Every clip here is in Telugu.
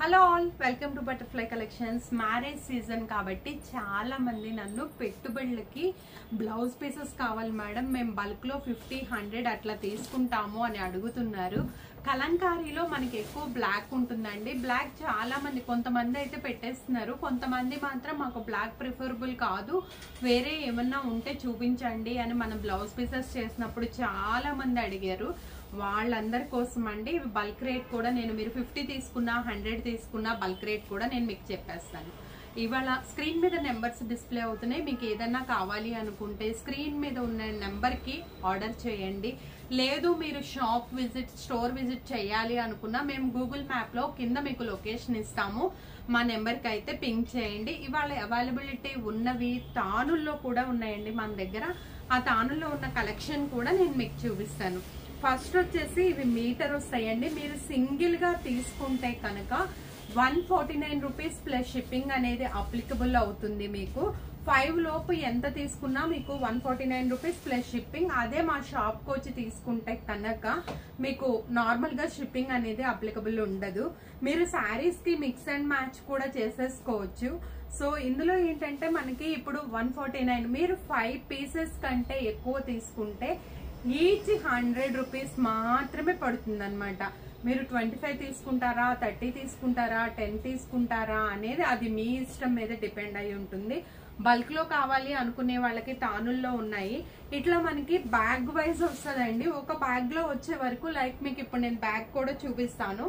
Hello all, welcome to butterfly collections. Marriage season కాబట్టి చాలా మంది నన్ను పెట్టుబడులకి బ్లౌజ్ పీసెస్ కావాలి మేడం, మేము బల్క్లో 50-100 అట్లా తీసుకుంటాము అని అడుగుతున్నారు. కలంకారీలో మనకి ఎక్కువ బ్లాక్ ఉంటుందండి. బ్లాక్ చాలా మంది, కొంతమంది అయితే పెట్టేస్తున్నారు, కొంతమంది మాత్రం మాకు బ్లాక్ ప్రిఫరబుల్ కాదు, వేరే ఏమన్నా ఉంటే చూపించండి అని మనం బ్లౌజ్ పీసెస్ చేసినప్పుడు చాలా మంది అడిగారు. వాళ్ళందరి కోసం అండి ఇవి బల్క్ రేట్ కూడా నేను, మీరు 50 తీసుకున్నా 100 తీసుకున్నా బల్క్ రేట్ కూడా నేను మీకు చెప్పేస్తాను. ఇవాళ స్క్రీన్ మీద నెంబర్స్ డిస్ప్లే అవుతున్నాయి. మీకు ఏదన్నా కావాలి అనుకుంటే స్క్రీన్ మీద ఉన్న నెంబర్కి ఆర్డర్ చేయండి. లేదు మీరు షాప్ విజిట్, స్టోర్ విజిట్ చేయాలి అనుకున్నా మేము గూగుల్ మ్యాప్లో కింద మీకు లొకేషన్ ఇస్తాము, మా నెంబర్కి అయితే పింక్ చేయండి. ఇవాళ అవైలబిలిటీ ఉన్నవి తానుల్లో కూడా ఉన్నాయండి మన దగ్గర. ఆ తానుల్లో ఉన్న కలెక్షన్ కూడా నేను మీకు చూపిస్తాను. ఫస్ట్ వచ్చేసి ఇవి మీటర్ వస్తాయండి. మీరు సింగిల్ గా తీసుకుంటే కనుక 149 రూపీస్ ప్లస్ షిప్పింగ్ అనేది అప్లికబుల్ అవుతుంది. మీకు 5 లోపు ఎంత తీసుకున్నా మీకు 149 రూపీస్ ప్లస్ షిప్పింగ్. అదే మా షాప్ కి వచ్చి తీసుకుంటే కనుక మీకు నార్మల్ గా షిప్పింగ్ అనేది అప్లికబుల్ ఉండదు. మీరు శారీస్ కి మిక్స్ అండ్ మ్యాచ్ కూడా చేసేసుకోవచ్చు. సో ఇందులో ఏంటంటే మనకి ఇప్పుడు 149, మీరు 5 పీసెస్ కంటే ఎక్కువ తీసుకుంటే ఈచ్ 100 రూపీస్ మాత్రమే పడుతుంది అనమాట. మీరు 25 తీసుకుంటారా, 30 తీసుకుంటారా, 10 తీసుకుంటారా అనేది అది మీ ఇష్టం మీద డిపెండ్ అయి ఉంటుంది. బల్క్ లో కావాలి అనుకునే వాళ్ళకి తానుల్లో ఉన్నాయి. ఇట్లా మనకి బ్యాగ్ వైజ్ వస్తుందండి. ఒక బ్యాగ్ లో వచ్చే వరకు, లైక్ మీకు ఇప్పుడు నేను బ్యాగ్ కూడా చూపిస్తాను.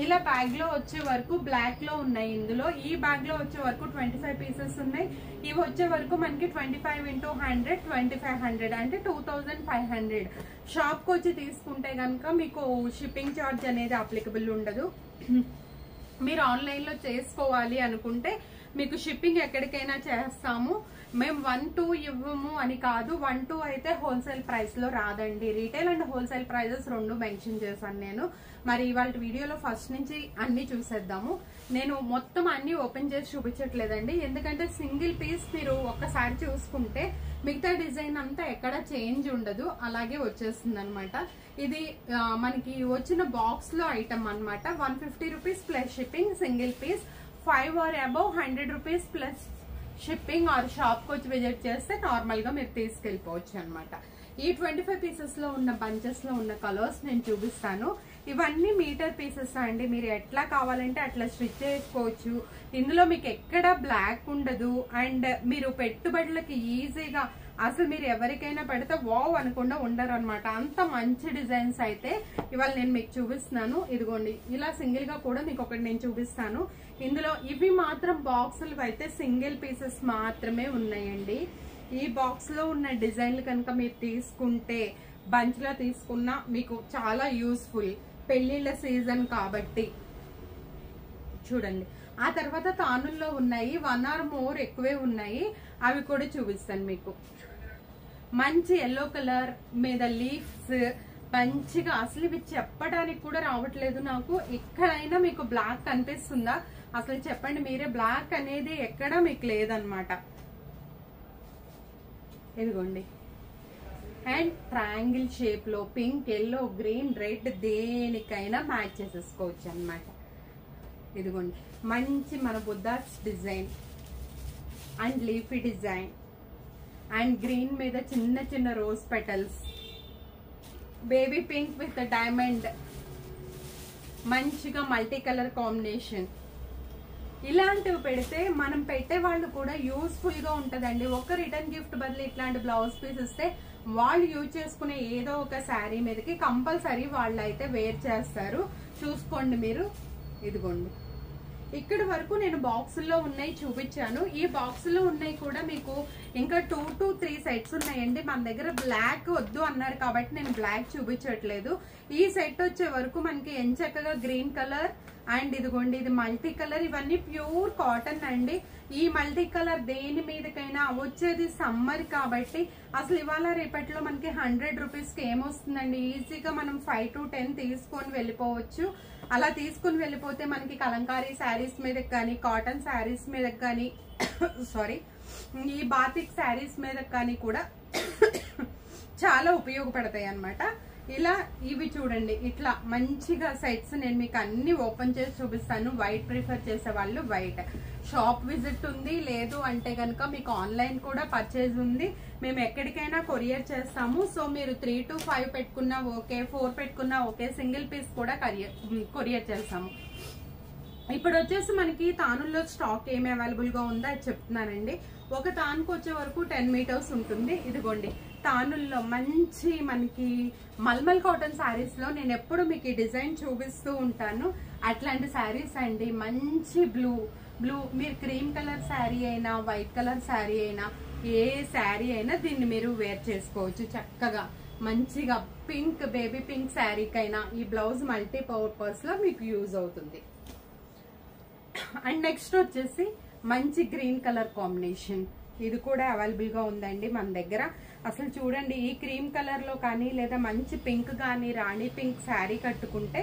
ఇలా బ్యాగ్ లో వచ్చే వరకు బ్లాక్ లో ఉన్నాయి. ఇందులో ఈ బ్యాగ్ లో వచ్చే వరకు 25 పీసెస్ ఉన్నాయి. ఇవి వచ్చే వరకు మనకి 25 × 100 2500 అంటే 2500. షాప్ కి వచ్చి తీసుకుంటే కనుక మీకు షిప్పింగ్ ఛార్జ్ అనేది అప్లికబుల్ ఉండదు. మీరు ఆన్లైన్ లో చేసుకోవాలి అనుకుంటే మీకు షిప్పింగ్ ఎక్కడికైనా చేస్తాము. మేము 1-2 ఇవ్వము అని కాదు, 1-2 అయితే హోల్సేల్ ప్రైస్ లో రాదండి. రీటైల్ అండ్ హోల్సేల్ ప్రైజెస్ రెండు మెన్షన్ చేశాను నేను. మరి ఇవాళ వీడియోలో ఫస్ట్ నుంచి అన్ని చూసేద్దాము. నేను మొత్తం అన్ని ఓపెన్ చేసి చూపించట్లేదండి, ఎందుకంటే సింగిల్ పీస్ మీరు ఒక్కసారి చూసుకుంటే మిగతా డిజైన్ అంతా ఎక్కడ చేంజ్ ఉండదు, అలాగే వచ్చేస్తుంది అనమాట. ఇది మనకి వచ్చిన బాక్స్ లో ఐటమ్ అనమాట. 150 rupees plus shipping single piece. 5 or above 100 rupees plus shipping. Or shop కి వచ్చి విజిట్ చేస్తే నార్మల్ గా మీరు తీసుకెళ్లిపోవచ్చు అనమాట. ఈ 25 పీసెస్ లో ఉన్న బంచెస్ లో ఉన్న కలర్స్ నేను చూపిస్తాను. ఇవన్నీ మీటర్ పీసెస్ అండి, మీరు ఎట్లా కావాలంటే అట్లా స్టిచ్ చేసుకోవచ్చు. ఇందులో మీకు ఎక్కడ బ్లాక్ ఉండదు. అండ్ మీరు పెట్టుబడులకి ఈజీగా, అసలు మీరు ఎవరికైనా పెడితే వావ్ అనకుండా ఉండరు అనమాట. అంత మంచి డిజైన్స్ అయితే ఇవాళ నేను మీకు చూపిస్తున్నాను. ఇదిగోండి, ఇలా సింగిల్ గా కూడా మీకు ఒకటి నేను చూపిస్తాను. ఇందులో ఇవి మాత్రం బాక్సులు అయితే సింగిల్ పీసెస్ మాత్రమే ఉన్నాయండి. ఈ బాక్స్ లో ఉన్న డిజైన్లు కనుక మీరు తీసుకుంటే బంచ్ లో తీసుకున్నా మీకు చాలా యూస్ఫుల్, పెళ్లిళ్ళ సీజన్ కాబట్టి. చూడండి, ఆ తర్వాత తానుల్లో ఉన్నాయి 1 or more ఎక్కువే ఉన్నాయి, అవి కూడా చూపిస్తాను మీకు. మంచి ఎల్లో కలర్ మీద లీఫ్స్ మంచిగా, అసలు ఇవి చెప్పడానికి కూడా రావట్లేదు నాకు. ఎక్కడైనా మీకు బ్లాక్ కనిపిస్తుందా? అసలు చెప్పండి మీరే, బ్లాక్ అనేది ఎక్కడ మీకు లేదనమాట. ఇదిగోండి, అండ్ ట్రయాంగిల్ షేప్ లో పింక్, ఎల్లో, గ్రీన్, రెడ్ దేనికైనా మ్యాచ్ చేసేసుకోవచ్చు అనమాట. ఇదిగోండి, మంచి మన Buddha's design and leafy design and green మీద చిన్న చిన్న rose petals, baby pink with diamond, మంచిగా మల్టీ కలర్ కాంబినేషన్. ఇలాంటివి పెడితే మనం పెట్టే వాళ్ళు కూడా యూస్ఫుల్ గా ఉంటదండి. ఒక రిటర్న్ గిఫ్ట్ బదులు ఇట్లాంటి బ్లౌజ్ పీస్ ఇస్తే వాళ్ళు యూజ్ చేసుకునే ఏదో ఒక శారీ మీదకి కంపల్సరీ వాళ్ళు అయితే వేర్ చేస్తారు. చూసుకోండి మీరు. ఇదిగోండి, ఇక్కడ వరకు నేను బాక్సుల్లో ఉన్నాయి చూపించాను. ఈ బాక్సులో ఉన్నాయి కూడా మీకు ఇంకా 2 to 3 సెట్స్ ఉన్నాయండి. మన దగ్గర బ్లాక్ వద్దు అన్నారు కాబట్టి నేను బ్లాక్ చూపించట్లేదు. ఈ సెట్ వచ్చే వరకు మనకి ఎంచక్కగా గ్రీన్ కలర్ అండ్ ఇదిగోండి, ఇది మల్టీ కలర్. ఇవన్నీ ప్యూర్ కాటన్ అండి. ఈ మల్టీ కలర్ దేని మీదకైనా వచ్చేది సమ్మర్ కాబట్టి అసలు ఇవాళ రేపట్లో మనకి 100 రూపీస్కి ఏమొస్తుందండి. ఈజీగా మనం 5 to 10 తీసుకొని వెళ్ళిపోవచ్చు. అలా తీసుకుని వెళ్ళిపోతే మనకి కలంకారీ శారీస్ మీదకి కానీ, కాటన్ శారీస్ మీదకి కానీ, సారీ, ఈ బాతిక్ శారీస్ మీదకి కానీ కూడా చాలా ఉపయోగపడతాయి అన్నమాట. ఇలా ఇవి చూడండి, ఇట్లా మంచిగా సెట్స్ నేను మీకు అన్ని ఓపెన్ చేసి చూపిస్తాను. వైట్ ప్రిఫర్ చేసే వాళ్ళు వైట్. షాప్ విజిట్ ఉంది, లేదు అంటే కనుక మీకు ఆన్లైన్ కూడా పర్చేజ్ ఉంది. మేము ఎక్కడికైనా కొరియర్ చేస్తాము. సో మీరు 3 to 5 పెట్టుకున్నా ఓకే, 4 పెట్టుకున్నా ఓకే, సింగిల్ పీస్ కూడా కొరియర్ చేస్తాము. ఇప్పుడు వచ్చేసి మనకి తానుల్లో స్టాక్ ఏమి అవైలబుల్ గా ఉందో అది చెప్తున్నానండి. ఒక తానుకు వచ్చే వరకు 10 మీటర్స్ ఉంటుంది. ఇదిగోండి తానుల్లో మంచి మనకి మల్మల్ కాటన్ శారీస్ లో నేను ఎప్పుడు మీకు ఈ డిజైన్ చూపిస్తూ ఉంటాను. అట్లాంటి శారీస్ అండి. మంచి బ్లూ మీరు క్రీమ్ కలర్ శారీ అయినా వైట్ కలర్ శారీ అయినా ఏ శారీ అయినా దీన్ని మీరు వేర్ చేసుకోవచ్చు చక్కగా. మంచిగా పింక్ బేబీ పింక్ శారీకైనా ఈ బ్లౌజ్ మల్టీ పర్పస్ లో మీకు యూజ్ అవుతుంది. అండ్ నెక్స్ట్ వచ్చేసి మంచి గ్రీన్ కలర్ కాంబినేషన్, ఇది కూడా అవైలబుల్ గా ఉందండి మన దగ్గర. అసలు చూడండి ఈ క్రీమ్ కలర్ లో కానీ లేదా మంచి పింక్ కానీ రాణి పింక్ శారీ కట్టుకుంటే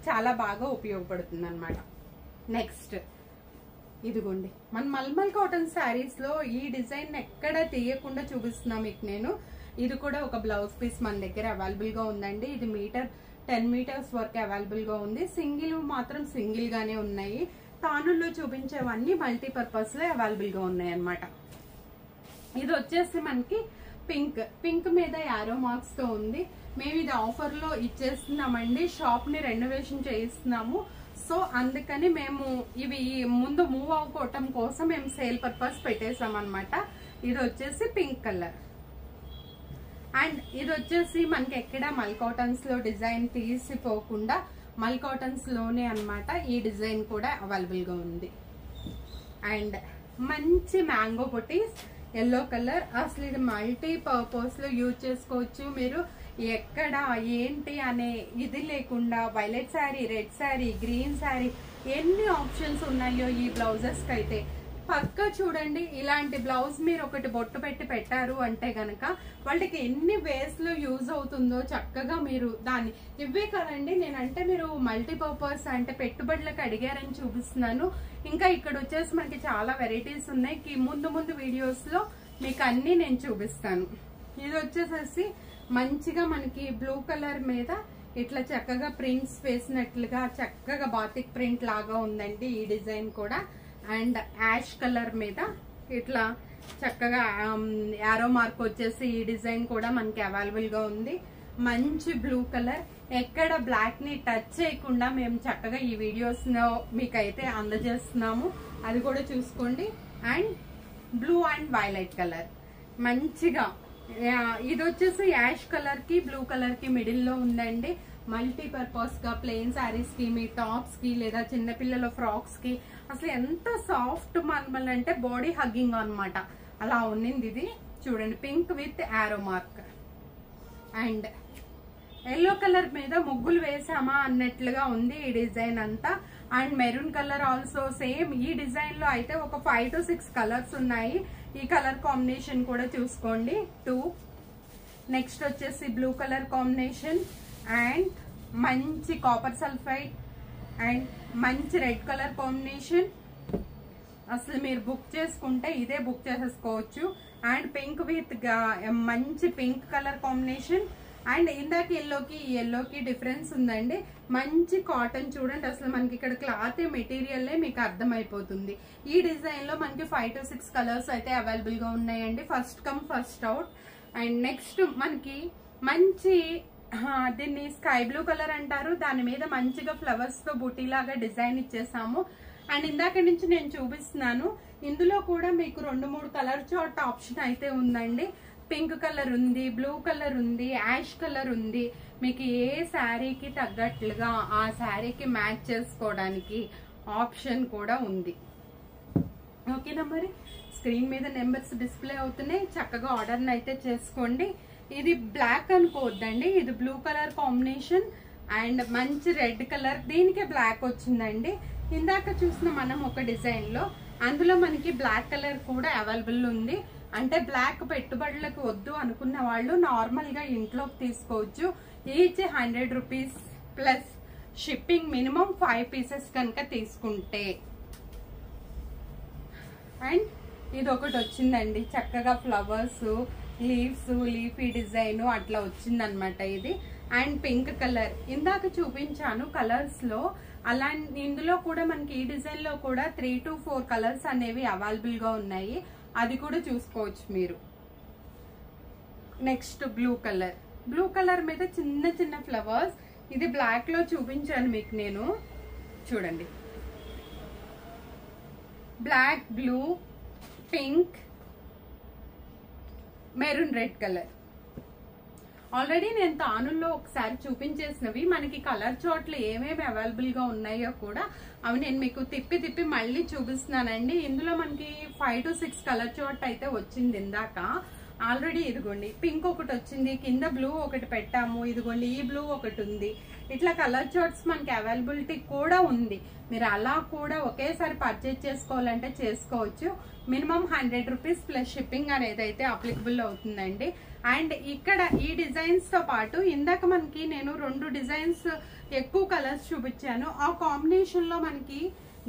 చాలా బాగా ఉపయోగపడుతుంది అనమాట. నెక్స్ట్ ఇదిగోండి మన మల్మల్ కాటన్ శారీస్ లో ఈ డిజైన్ ఎక్కడ తీయకుండా చూపిస్తున్నా మీకు నేను. ఇది కూడా ఒక బ్లౌజ్ పీస్ మన దగ్గర అవైలబుల్ గా ఉందండి. ఇది 10 మీటర్స్ వరకు అవైలబుల్ గా ఉంది. సింగిల్ మాత్రం సింగిల్ గానే ఉన్నాయి. తానుల్లో చూపించేవన్నీ మల్టీపర్పస్ లో అవైలబుల్ గా ఉన్నాయి అన్నమాట. ఇది వచ్చేసి మనకి పింక్ మీద యారో మార్క్స్ తో ఉంది. మేము ఇది ఆఫర్ లో ఇచ్చేస్తున్నామండి. షాప్ ని రెనోవేషన్ చేయిస్తున్నాము. సో అందుకని మేము ఇవి ముందు మూవ్ అవ్వకోవటం కోసం మేము సేల్ పర్పస్ పెట్టేసాం అనమాట. ఇది వచ్చేసి పింక్ కలర్. అండ్ ఇది వచ్చేసి మనకి ఎక్కడ మల్ కాటన్స్ లో డిజైన్ తీసిపోకుండా మల్ కాటన్స్ లోనే అన్నమాట ఈ డిజైన్ కూడా అవైలబుల్ గా ఉంది. అండ్ మంచి మ్యాంగో బుటీస్ ఎల్లో కలర్. అసలు ఇది మల్టీ పర్పస్ లో యూజ్ చేసుకోవచ్చు మీరు. ఎక్కడ ఏంటి అనే ఇది లేకుండా violet sari, red sari, green sari ఎన్ని ఆప్షన్స్ ఉన్నాయో ఈ బ్లౌజెస్ కి అయితే. పక్కా చూడండి ఇలాంటి బ్లౌజ్ మీరు ఒకటి బొట్టు పెట్టి పెట్టారు అంటే గనక వాళ్ళకి ఎన్ని వేస్ లో యూజ్ అవుతుందో చక్కగా మీరు దాన్ని ఇవే కదండి. నేనంటే మీరు మల్టీపర్పస్ అంటే పెట్టుబడులకు అడిగారని చూపిస్తున్నాను. ఇంకా ఇక్కడ వచ్చేసి మనకి చాలా వెరైటీస్ ఉన్నాయి. ముందు వీడియోస్ లో మీకు అన్ని నేను చూపిస్తాను. ఇది వచ్చేసేసి మంచిగా మనకి బ్లూ కలర్ మీద ఇట్లా చక్కగా ప్రింట్స్ వేసినట్లుగా చక్కగా బాతిక్ ప్రింట్ లాగా ఉందండి ఈ డిజైన్ కూడా. అండ్ యాష్ కలర్ మీద ఇట్లా చక్కగా యారో మార్క్ వచ్చేసి ఈ డిజైన్ కూడా మనకి అవైలబుల్ గా ఉంది. మంచి బ్లూ కలర్, ఎక్కడ బ్లాక్ ని టచ్ చేయకుండా మేము చక్కగా ఈ వీడియోస్ లో మీకైతే అందజేస్తున్నాము. అది కూడా చూసుకోండి. And blue and violet colour మంచిగా, ఇది వచ్చేసి యాష్ కలర్ కి బ్లూ కలర్ కి మిడిల్ లో ఉందండి. మల్టీపర్పస్ గా ప్లెయిన్ శారీస్ కి, మీ టాప్స్ కి, లేదా చిన్నపిల్లల ఫ్రాక్స్ కి అసలు ఎంత సాఫ్ట్ మల్మల్ అంటే బాడీ హగ్గింగ్ అన్నమాట అలా ఉన్నింది. ఇది చూడండి pink with arrow mark. And yellow colour మీద ముగ్గులు వేసామా అన్నట్లుగా ఉంది ఈ డిజైన్ అంతా. And maroon colour also same. ఈ డిజైన్ లో అయితే ఒక 5 to 6 కలర్స్ ఉన్నాయి. ఈ కలర్ కాంబినేషన్ కూడా చూసుకోండి 2. నెక్స్ట్ వచ్చేసి బ్లూ కలర్ కాంబినేషన్ అండ్ మంచి కాపర్ సల్ఫైడ్ అండ్ మంచి రెడ్ కలర్ కాంబినేషన్. అసలు మీరు బుక్ చేసుకుంటే ఇదే బుక్ చేసేసుకోవచ్చు. అండ్ పింక్ విత్ మంచి పింక్ కలర్ కాంబినేషన్. అండ్ ఇందాక ఎల్లోకి డిఫరెన్స్ ఉందండి. మంచి కాటన్ చూడండి, అసలు మనకి ఇక్కడ క్లాత్ మెటీరియల్ మీకు అర్థమైపోతుంది. ఈ డిజైన్ లో మనకి 5 to 6 కలర్స్ అయితే అవైలబుల్ గా ఉన్నాయండి. First come first out. And next మనకి మంచి దీన్ని స్కై బ్లూ కలర్ అంటారు. దాని మీద మంచిగా ఫ్లవర్స్ తో బూటీ లాగా డిజైన్ ఇచ్చేసాము. అండ్ ఇందాక నుంచి నేను చూపిస్తున్నాను. ఇందులో కూడా మీకు 2-3 కలర్ చార్ట్ ఆప్షన్ అయితే ఉందండి. పింక్ కలర్ ఉంది, బ్లూ కలర్ ఉంది, యాష్ కలర్ ఉంది. మీకు ఏ శారీకి తగ్గట్లుగా ఆ శారీకి మ్యాచ్ చేసుకోవడానికి ఆప్షన్ కూడా ఉంది. ఓకేనా, మరి స్క్రీన్ మీద నెంబర్స్ డిస్ప్లే అవుతున్నాయి. చక్కగా ఆర్డర్ అయితే చేసుకోండి. ఇది బ్లాక్ అనుకోవద్దండి, ఇది బ్లూ కలర్ కాంబినేషన్ అండ్ మంచి రెడ్ కలర్, దీనికే బ్లాక్ వచ్చిందండి. ఇందాక చూసిన మనం ఒక డిజైన్ లో అందులో మనకి బ్లాక్ కలర్ కూడా అవైలబుల్ ఉంది. అంటే బ్లాక్ పెట్టుబడులకు వద్దు అనుకున్న వాళ్ళు నార్మల్ గా ఇంట్లోకి తీసుకోవచ్చు. Each 100 rupees plus shipping, minimum 5 pieces కనుక తీసుకుంటే. అండ్ ఇది ఒకటి వచ్చిందండి, చక్కగా ఫ్లవర్స్, లీవ్స్, లీఫీ డిజైన్ అట్లా వచ్చిందనమాట. ఇది అండ్ పింక్ కలర్ ఇందాక చూపించాను కలర్స్ లో. అలా ఇందులో కూడా మనకి ఈ డిజైన్ లో కూడా 3 to 4 కలర్స్ అనేవి అవైలబుల్ గా ఉన్నాయి, అది కూడా చూసుకోవచ్చు మీరు. Next blue colour. Blue colour మీద చిన్న చిన్న ఫ్లవర్స్, ఇది బ్లాక్ లో చూపించాను మీకు నేను, చూడండి. Black, blue, pink, maroon red colour. Already నేను తానుల్లో ఒకసారి చూపించేసినవి. మనకి కలర్ చార్ట్లు ఏమేమి అవైలబుల్ గా ఉన్నాయో కూడా అవి నేను మీకు తిప్పి తిప్పి మళ్ళీ చూపిస్తున్నానండి. ఇందులో మనకి 5 to 6 కలర్ చార్ట్ అయితే వచ్చింది ఇందాక. ఆల్రెడీ ఇదిగోండి పింక్ ఒకటి వచ్చింది, కింద బ్లూ ఒకటి పెట్టాము, ఇదిగోండి ఈ బ్లూ ఒకటి ఉంది. ఇట్లా కలర్ చార్ట్స్ మనకి అవైలబిలిటీ కూడా ఉంది. మీరు అలా కూడా ఒకేసారి పర్చేజ్ చేసుకోవాలంటే చేసుకోవచ్చు. మినిమం 100 రూపీస్ ప్లస్ షిప్పింగ్ అనేది అయితే అప్లికబుల్ అవుతుందండి. అండ్ ఇక్కడ ఈ డిజైన్స్ తో పాటు ఇందాక మనకి నేను 2 డిజైన్స్ ఎక్కువ కలర్స్ చూపించాను. ఆ కాంబినేషన్ లో మనకి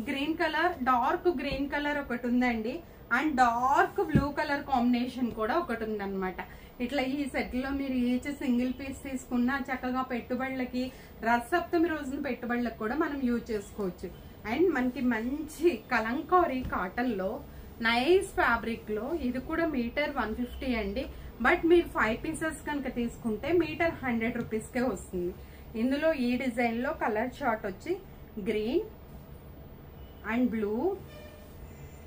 green colour, dark green colour ఒకటి ఉందండి. And dark blue colour combination కూడా ఒకటి ఉందన్నమాట. ఇట్లా ఈ సెట్ లో మీరు ఈచ్ సింగిల్ పీస్ తీసుకున్నా చక్కగా పెట్టుబడులకి, రథసప్తమి రోజున పెట్టుబడులకు కూడా మనం యూజ్ చేసుకోవచ్చు. అండ్ మనకి మంచి కలంకారీ కాటన్ లో నైస్ ఫ్యాబ్రిక్ లో ఇది కూడా మీటర్ 150 అండి. బట్ మీరు 5 పీసెస్ కనుక తీసుకుంటే మీటర్ 100 రూపీస్ కే వస్తుంది. ఇందులో ఈ డిజైన్ లో కలర్ చార్ట్ వచ్చి green and blue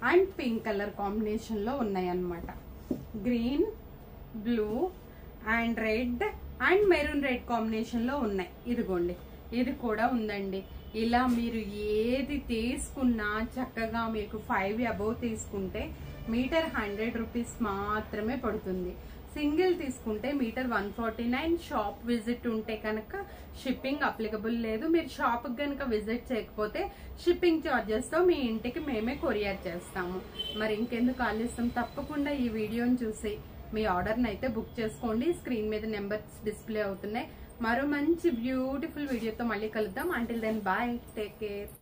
and pink colour combination లో ఉన్నాయి అన్నమాట. Green, blue and red and maroon red combination లో ఉన్నాయి. ఇదిగోండి ఇది కూడా ఉందండి. ఇలా మీరు ఏది తీసుకున్నా చక్కగా మీకు 5 అబౌవ్ తీసుకుంటే మీటర్ 100 రూపీస్ మాత్రమే పడుతుంది. సింగిల్ తీసుకుంటే మీటర్ 149. షాప్ విజిట్ ఉంటే కనుక షిప్పింగ్ అప్లికబుల్ లేదు. మీరు షాప్ కనుక విజిట్ చేయకపోతే షిప్పింగ్ చార్జెస్ తో మీ ఇంటికి మేమే కొరియర్ చేస్తాము. మరి ఇంకెందుకు ఆలస్యం, తప్పకుండా ఈ వీడియోని చూసి మీ ఆర్డర్ని అయితే బుక్ చేసుకోండి. స్క్రీన్ మీద నెంబర్స్ డిస్ప్లే అవుతున్నాయి. మరో మంచి బ్యూటిఫుల్ వీడియోతో మళ్ళీ కలుద్దాం. Until then bye, take care.